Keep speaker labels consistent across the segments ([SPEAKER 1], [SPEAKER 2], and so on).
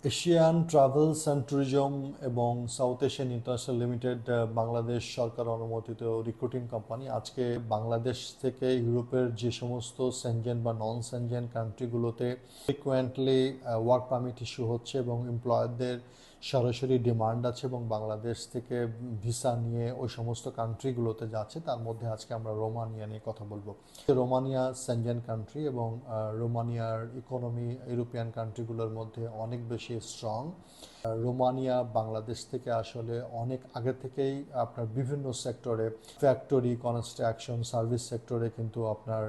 [SPEAKER 1] Asian travels and tourism এবং South Asian international limited Bangladesh সরকার অনুমোদিত রিক্রুটিং কোম্পানি। আজকে বাংলাদেশ থেকে ইউরোপের যে সমস্ত সেনজেন বা নন সেনজেন কান্ট্রিগুলোতে ফ্রিকুয়েন্টলি ওয়ার্ক পারমিট ইস্যু হচ্ছে এবং এমপ্লয়ারদের সরাসরি ডিমান্ড আছে এবং বাংলাদেশ থেকে ভিসা নিয়ে ওই সমস্ত কান্ট্রিগুলোতে যাচ্ছে, তার মধ্যে আজকে আমরা রোমানিয়া নিয়ে কথা বলবো। রোমানিয়া সেনজেন কান্ট্রি এবং রোমানিয়ার ইকোনমি ইউরোপিয়ান কান্ট্রিগুলোর মধ্যে অনেক বেশি স্ট্রং। রোমানিয়া বাংলাদেশ থেকে আসলে অনেক আগে থেকেই আপনার বিভিন্ন সেক্টরে, ফ্যাক্টরি, কনস্ট্রাকশন, সার্ভিস সেক্টরে কিন্তু আপনার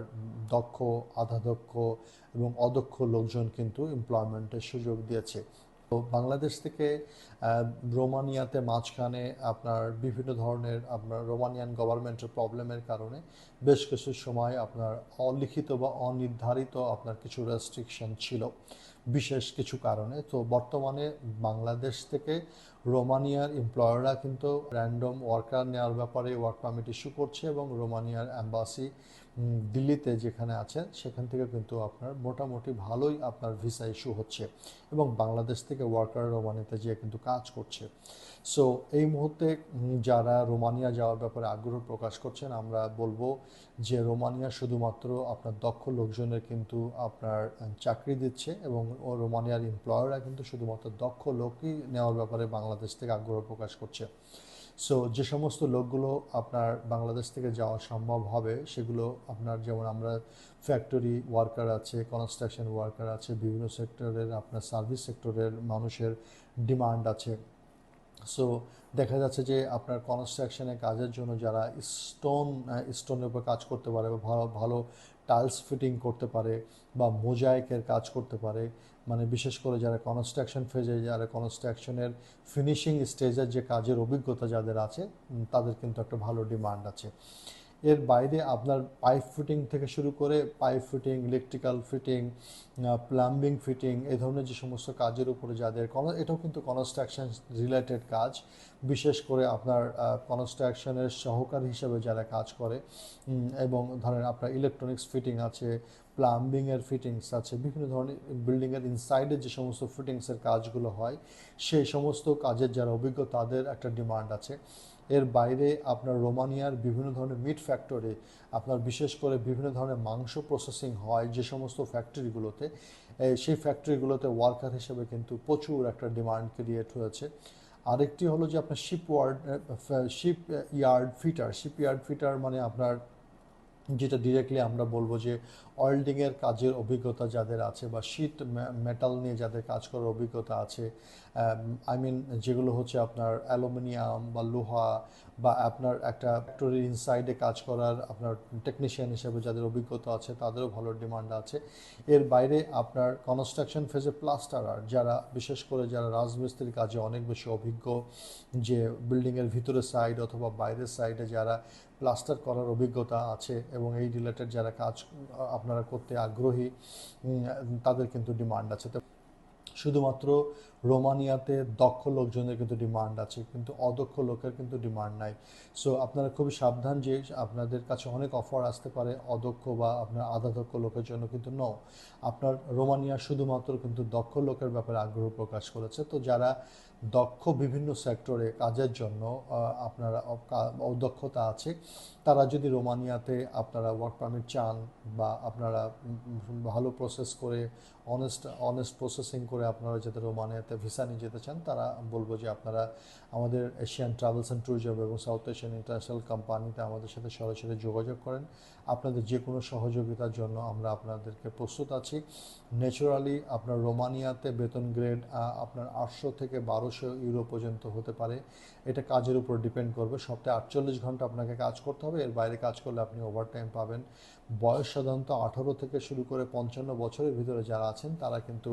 [SPEAKER 1] দক্ষ, আধাদক্ষ এবং অদক্ষ লোকজন কিন্তু এমপ্লয়মেন্টের সুযোগ দিয়েছে। তো বাংলাদেশ থেকে রোমানিয়াতে মাঝখানে আপনার বিভিন্ন ধরনের আপনার রোমানিয়ান গভর্নমেন্টের প্রবলেমের কারণে বেশ কিছু সময় আপনার অলিখিত বা অনির্ধারিত আপনার কিছু রেস্ট্রিকশন ছিল বিশেষ কিছু কারণে। তো বর্তমানে বাংলাদেশ থেকে রোমানিয়ার এমপ্লয়াররা কিন্তু র্যান্ডম ওয়ার্কার নেওয়ার ব্যাপারে ওয়ার্ক পারমিট ইস্যু করছে এবং রোমানিয়ার অ্যাম্বাসি দিল্লিতে যেখানে আছে সেখান থেকে কিন্তু আপনার মোটামুটি ভালোই আপনার ভিসা ইস্যু হচ্ছে এবং বাংলাদেশ থেকে ওয়ার্কার রোমানিয়াতে যেয়ে কিন্তু কাজ করছে। সো এই মুহূর্তে যারা রোমানিয়া যাওয়ার ব্যাপারে আগ্রহ প্রকাশ করছেন, আমরা বলবো যে রোমানিয়া শুধুমাত্র আপনার দক্ষ লোকজনের কিন্তু আপনার চাকরি দিচ্ছে এবং রোমানিয়ার এমপ্লয়াররা কিন্তু শুধুমাত্র দক্ষ লোকই নেওয়ার ব্যাপারে বাংলাদেশ থেকে আগ্রহ প্রকাশ করছে। সো যে সমস্ত লোকগুলো আপনার বাংলাদেশ থেকে যাওয়া সম্ভব হবে সেগুলো আপনার, যেমন আমরা ফ্যাক্টরি ওয়ার্কার আছে, কনস্ট্রাকশন ওয়ার্কার আছে, বিভিন্ন সেক্টরের আপনার সার্ভিস সেক্টরের মানুষের ডিমান্ড আছে। সো দেখা যাচ্ছে যে আপনার কনস্ট্রাকশনের কাজের জন্য যারা স্টোনের উপর কাজ করতে পারে বা ভালো ভালো টাইলস ফিটিং করতে পারে বা মোজাইকের কাজ করতে পারে, মানে বিশেষ করে যারা কনস্ট্রাকশন ফেজে, যারা কনস্ট্রাকশনের ফিনিশিং স্টেজের যে কাজের অভিজ্ঞতা যাদের আছে, তাদের কিন্তু একটা ভালো ডিমান্ড আছে। এর বাইরে আপনার পাইপ ফিটিং থেকে শুরু করে pipe fitting, electrical fitting, plumbing fitting, এই ধরনের যে সমস্ত কাজের উপরে যাদের এটাও কিন্তু কনস্ট্রাকশন রিলেটেড কাজ। বিশেষ করে আপনার কনস্ট্রাকশনের সহকারী হিসেবে যারা কাজ করে এবং ধরেন আপনার ইলেকট্রনিক্স ফিটিং আছে, প্লাম্বিংয়ের ফিটিংস আছে, বিভিন্ন ধরনের বিল্ডিংয়ের ইনসাইডে যে সমস্ত ফিটিংসের কাজগুলো হয় সেই সমস্ত কাজের যারা অভিজ্ঞ তাদের একটা ডিমান্ড আছে। এর বাইরে আপনার রোমানিয়ার বিভিন্ন ধরনের মিট ফ্যাক্টরি, আপনার বিশেষ করে বিভিন্ন ধরনের মাংস প্রসেসিং হয় যে সমস্ত ফ্যাক্টরিগুলোতে, সেই ফ্যাক্টরিগুলোতে ওয়ার্কার হিসেবে কিন্তু প্রচুর একটা ডিমান্ড ক্রিয়েট হয়েছে। আরেকটি হলো যে আপনার শিপ ইয়ার্ড ফিটার মানে আপনার যেটা ডিরেক্টলি আমরা বলবো যে ওয়েল্ডিংয়ের কাজের অভিজ্ঞতা যাদের আছে বা শীট মেটাল নিয়ে যাদের কাজ করার অভিজ্ঞতা আছে, আই মিন যেগুলো হচ্ছে আপনার অ্যালুমিনিয়াম বা লোহা বা আপনার একটা ফ্যাক্টরির ইনসাইডে কাজ করার আপনার টেকনিশিয়ান হিসেবে যাদের অভিজ্ঞতা আছে তাদেরও ভালো ডিমান্ড আছে। এর বাইরে আপনার কনস্ট্রাকশন ফেজে প্লাস্টারার যারা, বিশেষ করে যারা রাজমিস্ত্রির কাজে অনেক বেশি অভিজ্ঞ, যে বিল্ডিংয়ের ভিতরের সাইড অথবা বাইরের সাইডে যারা প্লাস্টার করার অভিজ্ঞতা আছে এবং এই রিলেটেড যারা কাজ আপনারা করতে আগ্রহী, তাদের কিন্তু ডিমান্ড আছে। তো শুধুমাত্র রোমানিয়াতে দক্ষ লোকজনের কিন্তু ডিমান্ড আছে, কিন্তু অদক্ষ লোকের কিন্তু ডিমান্ড নাই। সো আপনারা খুবই সাবধান যে আপনাদের কাছে অনেক অফার আসতে পারে অদক্ষ বা আপনার আধা দক্ষ লোকের জন্য, কিন্তু আপনার রোমানিয়া শুধুমাত্র কিন্তু দক্ষ লোকের ব্যাপারে আগ্রহ প্রকাশ করেছে। তো যারা দক্ষ বিভিন্ন সেক্টরে কাজের জন্য আপনারা অদক্ষতা আছে, তারা যদি রোমানিয়াতে আপনারা ওয়ার্ক পারমিট চান বা আপনারা ভালো প্রসেস করে অনেস্ট প্রসেসিং করে আপনারা যাতে রোমানিয়াতে ভিসা নিয়ে যেতে চান, তারা বলবো যে আপনারা আমাদের এশিয়ান ট্রাভেলস অ্যান্ড ট্যুরিজম এবং সাউথ এশিয়ান ইন্টারন্যাশনাল কোম্পানিতে আমাদের সাথে সরাসরি যোগাযোগ করেন। আপনাদের যে কোনো সহযোগিতার জন্য আমরা আপনাদেরকে প্রস্তুত আছি। ন্যাচুরালি আপনার রোমানিয়াতে বেতন গ্রেড আপনার 800 থেকে 1200 ইউরো পর্যন্ত হতে পারে। এটা কাজের উপর ডিপেন্ড করবে। সপ্তাহে 48 ঘন্টা আপনাকে কাজ করতে হবে, এর বাইরে কাজ করলে আপনি ওভারটাইম পাবেন। বয়স সাধারণত 18 থেকে শুরু করে 55 বছরের ভিতরে যারা আছেন তারা কিন্তু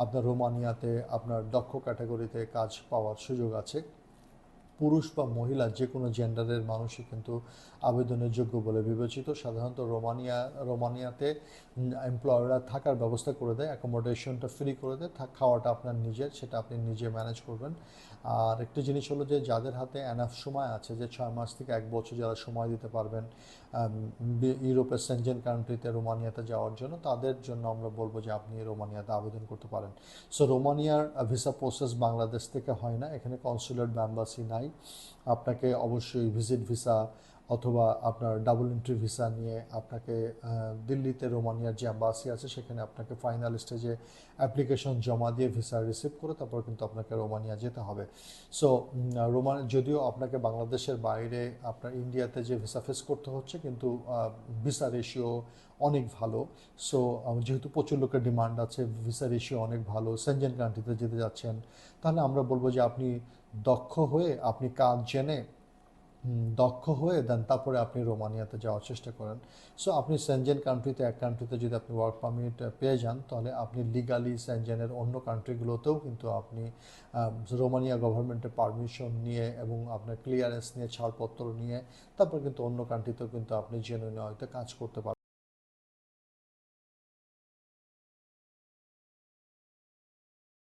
[SPEAKER 1] আপনার রোমানিয়াতে আপনার দক্ষ ক্যাটাগরিতে কাজ পাওয়ার সুযোগ আছে। পুরুষ বা মহিলা যে কোনো জেন্ডারের মানুষই কিন্তু আবেদনের যোগ্য বলে বিবেচিত। সাধারণত রোমানিয়াতে এমপ্লয়াররা থাকার ব্যবস্থা করে দেয়, অ্যাকোমোডেশনটা ফ্রি করে দেয়, খাওয়াটা আপনার নিজের, সেটা আপনি নিজে ম্যানেজ করবেন। আর একটি জিনিস হলো যে যাদের হাতে এনাফ সময় আছে, যে 6 মাস থেকে 1 বছর যারা সময় দিতে পারবেন ইউরোপের সেনজেন কান্ট্রিতে রোমানিয়াতে যাওয়ার জন্য, তাদের জন্য আমরা বলবো যে আপনি রোমানিয়াতে আবেদন করতে পারেন। সো রোমানিয়ার ভিসা প্রসেস বাংলাদেশ থেকে হয় না, এখানে কনসুলেট বা অ্যাম্বাসি নাই। আপনাকে অবশ্যই ভিজিট ভিসা অথবা আপনার ডাবল এন্ট্রি ভিসা নিয়ে আপনাকে দিল্লিতে রোমানিয়ার যে অ্যাম্বাসি আছে সেখানে আপনাকে ফাইনাল স্টেজে অ্যাপ্লিকেশন জমা দিয়ে ভিসা রিসিভ করে তারপর কিন্তু আপনাকে রোমানিয়া যেতে হবে। সো যদিও আপনাকে বাংলাদেশের বাইরে আপনার ইন্ডিয়াতে যে ভিসা ফেস করতে হচ্ছে, কিন্তু ভিসা রেশিও অনেক ভালো। সো যেহেতু প্রচুর লোকের ডিমান্ড আছে, ভিসা রেশিও অনেক ভালো, সেনজেন কান্ট্রিতে যেতে যাচ্ছেন, তাহলে আমরা বলবো যে আপনি দক্ষ হয়ে, আপনি কাজ জেনে দক্ষ হয়ে দেন তারপরে আপনি রোমানিয়াতে যাওয়ার চেষ্টা করেন। সো আপনি সেনজেন কান্ট্রিতে, এক কান্ট্রিতে যদি আপনি ওয়ার্ক পারমিট পেয়ে যান, তাহলে আপনি লিগালি সেনজেনের অন্য কান্ট্রিগুলোতেও কিন্তু আপনি রোমানিয়া গভর্নমেন্টের পারমিশন নিয়ে এবং আপনার ক্লিয়ারেন্স নিয়ে, ছাড়পত্র নিয়ে, তারপর কিন্তু অন্য কান্ট্রিতেও কিন্তু আপনি জেনুইন হয়তো কাজ করতে পারবেন।